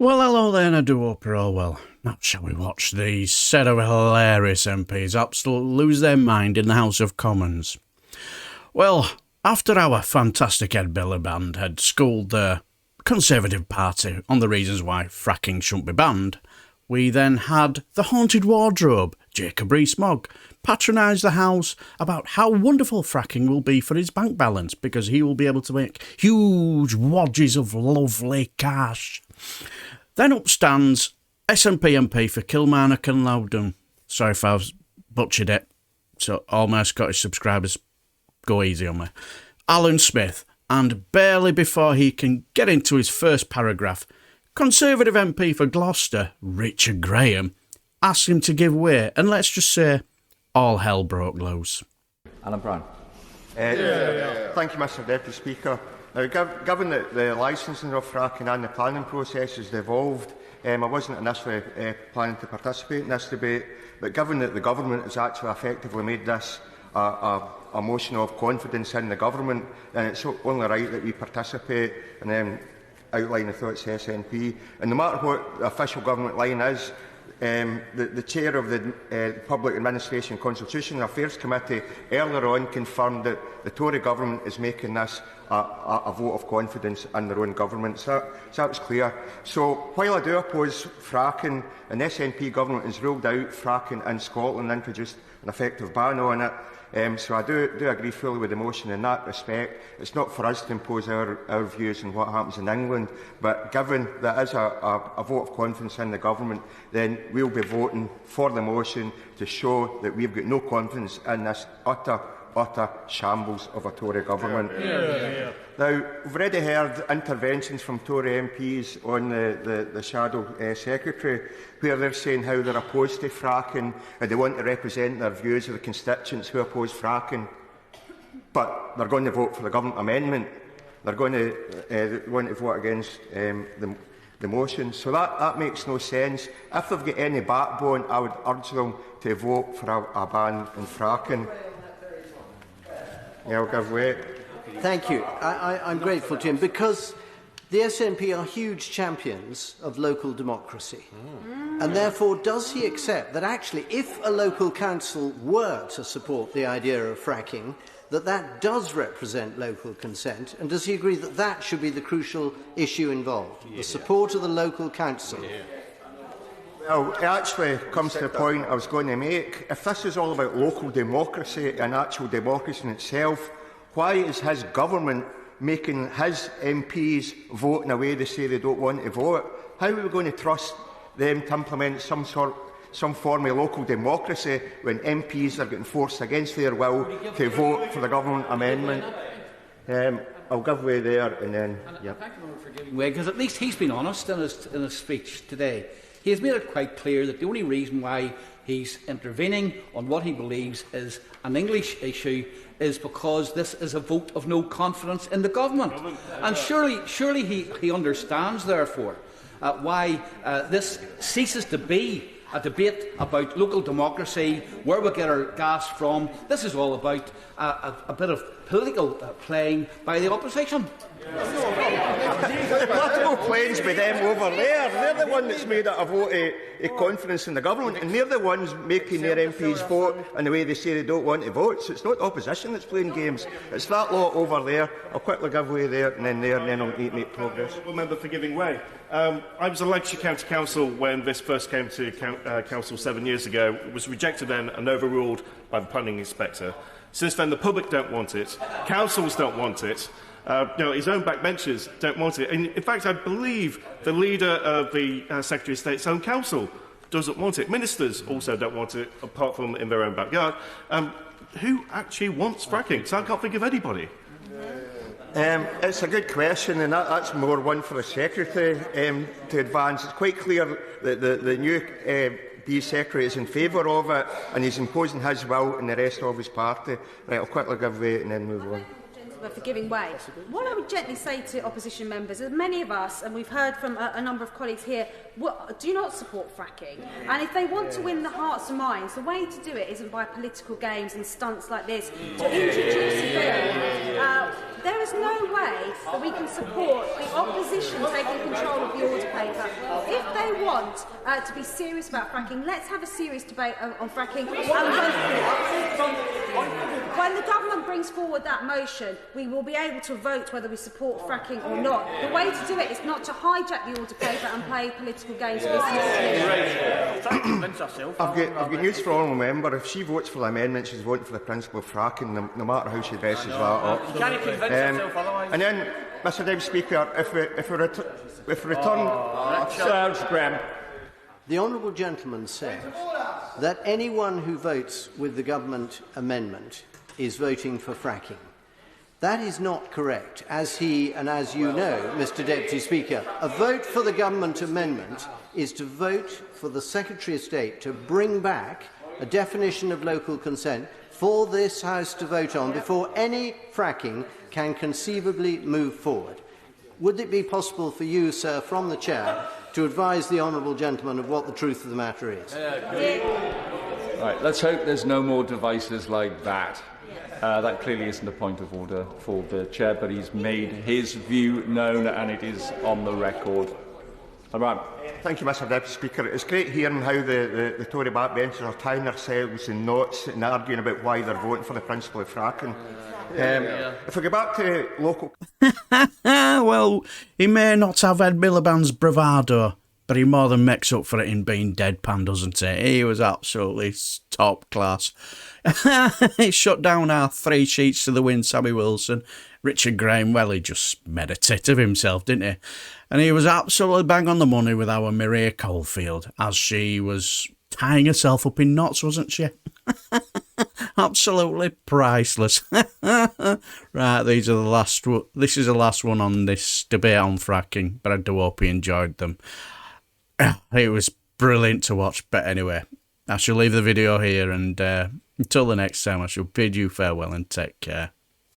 Well, hello then, I do hope you're all well. Now, shall we watch these set of hilarious MPs absolutely lose their mind in the House of Commons? Well, after our fantastic Ed Miliband had schooled the Conservative Party on the reasons why fracking shouldn't be banned, we then had the Haunted Wardrobe Jacob Rees-Mogg patronise the House about how wonderful fracking will be for his bank balance because he will be able to make huge wadges of lovely cash. Then up stands SNP MP for Kilmarnock and Loudoun. Sorry if I've butchered it, so all my Scottish subscribers, go easy on me. Allan Smith, and barely before he can get into his first paragraph, Conservative MP for Gloucester, Richard Graham, asked him to give way, and let's just say, all hell broke loose. Alan Brown. Thank you, Mr Deputy Speaker. Now, given that the licensing of fracking and the planning process has evolved, I wasn't initially planning to participate in this debate, but given that the government has actually effectively made this a motion of confidence in the government, then it's only right that we participate and then outline the thoughts of SNP. And no matter what the official government line is, the chair of the Public Administration and Constitutional Affairs Committee earlier on confirmed that the Tory government is making this a vote of confidence in their own government. So that was clear. So while I do oppose fracking, an SNP government has ruled out fracking in Scotland, introduced an effective ban on it. So I do agree fully with the motion in that respect. It's not for us to impose our views on what happens in England, but given that is a vote of confidence in the government, then we'll be voting for the motion to show that we've got no confidence in this utter shambles of a Tory government. Now, we've already heard interventions from Tory MPs on the Shadow Secretary, where they're saying how they're opposed to fracking and they want to represent their views of the constituents who oppose fracking. But they're going to vote for the government amendment. They're going to want to vote against the motion. So that makes no sense. If they've got any backbone, I would urge them to vote for a ban on fracking. Yeah, I'll give way. Thank you. I'm grateful to him because the SNP are huge champions of local democracy. And therefore, does he accept that actually, if a local council were to support the idea of fracking, that does represent local consent? And does he agree that that should be the crucial issue involved, the support of the local council? Well, it actually comes to the point I was going to make. If this is all about local democracy and actual democracy in itself, why is his government making his MPs vote in a way they say they don't want to vote? How are we going to trust them to implement some form of local democracy when MPs are getting forced against their will to vote for the government amendment? I'll give way there and then... Yep. Thank you for giving way, because at least he's been honest in his speech today. He has made it quite clear that the only reason why he's intervening on what he believes is an English issue is because this is a vote of no confidence in the government. And surely he understands, therefore, why this ceases to be a debate about local democracy, where we get our gas from. This is all about a bit of political playing by the opposition. The political playing's by them over there. They're the one that's made it a vote of confidence in the government, and they're the ones making their MPs vote in the way they say they don't want to vote. So it's not the opposition that's playing games. It's that lot over there. I'll quickly give way there, and then I'll make progress. Member for giving way. I was a Lancashire County Council when this first came to Council 7 years ago. It was rejected then and overruled by the planning inspector. Since then, the public don't want it. Councils don't want it. His own backbenchers don't want it. And in fact, I believe the leader of the Secretary of State's own council doesn't want it. Ministers also don't want it, apart from in their own backyard. Who actually wants fracking? So I can't think of anybody. It's a good question, and that's more one for the Secretary to advance. It's quite clear that the new Secretary is in favour of it, and he's imposing his will on the rest of his party. Right, I'll quickly give way and then move on. For giving way. What I would gently say to opposition members is many of us, and we've heard from a number of colleagues here, do not support fracking. And if they want to win the hearts and minds, the way to do it isn't by political games and stunts like this. To introduce a bill, there is no way that we can support the opposition taking control of the order paper they want to be serious about fracking, let's have a serious debate on fracking. When the government brings forward that motion, we will be able to vote whether we support fracking or not. The way to do it is not to hijack the order paper and play political games with this. I've got news for all member. If she votes for the amendment, she's voting for the principle of fracking, no matter how she dresses that up. You can't convince yourself otherwise. And then, Mr Deputy Speaker, if we return... Sounds grim. The honourable gentleman said that anyone who votes with the government amendment is voting for fracking. That is not correct. As he and as you know, Mr Deputy Speaker, a vote for the government amendment is to vote for the Secretary of State to bring back a definition of local consent for this House to vote on before any fracking can conceivably move forward. Would it be possible for you, sir, from the Chair, to advise the honourable gentleman of what the truth of the matter is? Right, let's hope there's no more devices like that. That clearly isn't a point of order for the Chair, but he's made his view known and it is on the record. Thank you, Mr Deputy Speaker. It's great hearing how the Tory backbenchers are tying themselves in knots and arguing about why they're voting for the principle of fracking. If we go back to local... Well, he may not have Ed Miliband's bravado, but he more than makes up for it in being deadpan, doesn't he? He was absolutely top class. He shut down our 3 sheets to the wind, Sammy Wilson. Richard Graham, well, he just made a tit of himself, didn't he? And he was absolutely bang on the money with our Maria Coalfield, as she was tying herself up in knots, wasn't she? Absolutely priceless. Right, this is the last one on this debate on fracking, but I do hope you enjoyed them. It was brilliant to watch, but anyway, I shall leave the video here, and until the next time, I shall bid you farewell and take care.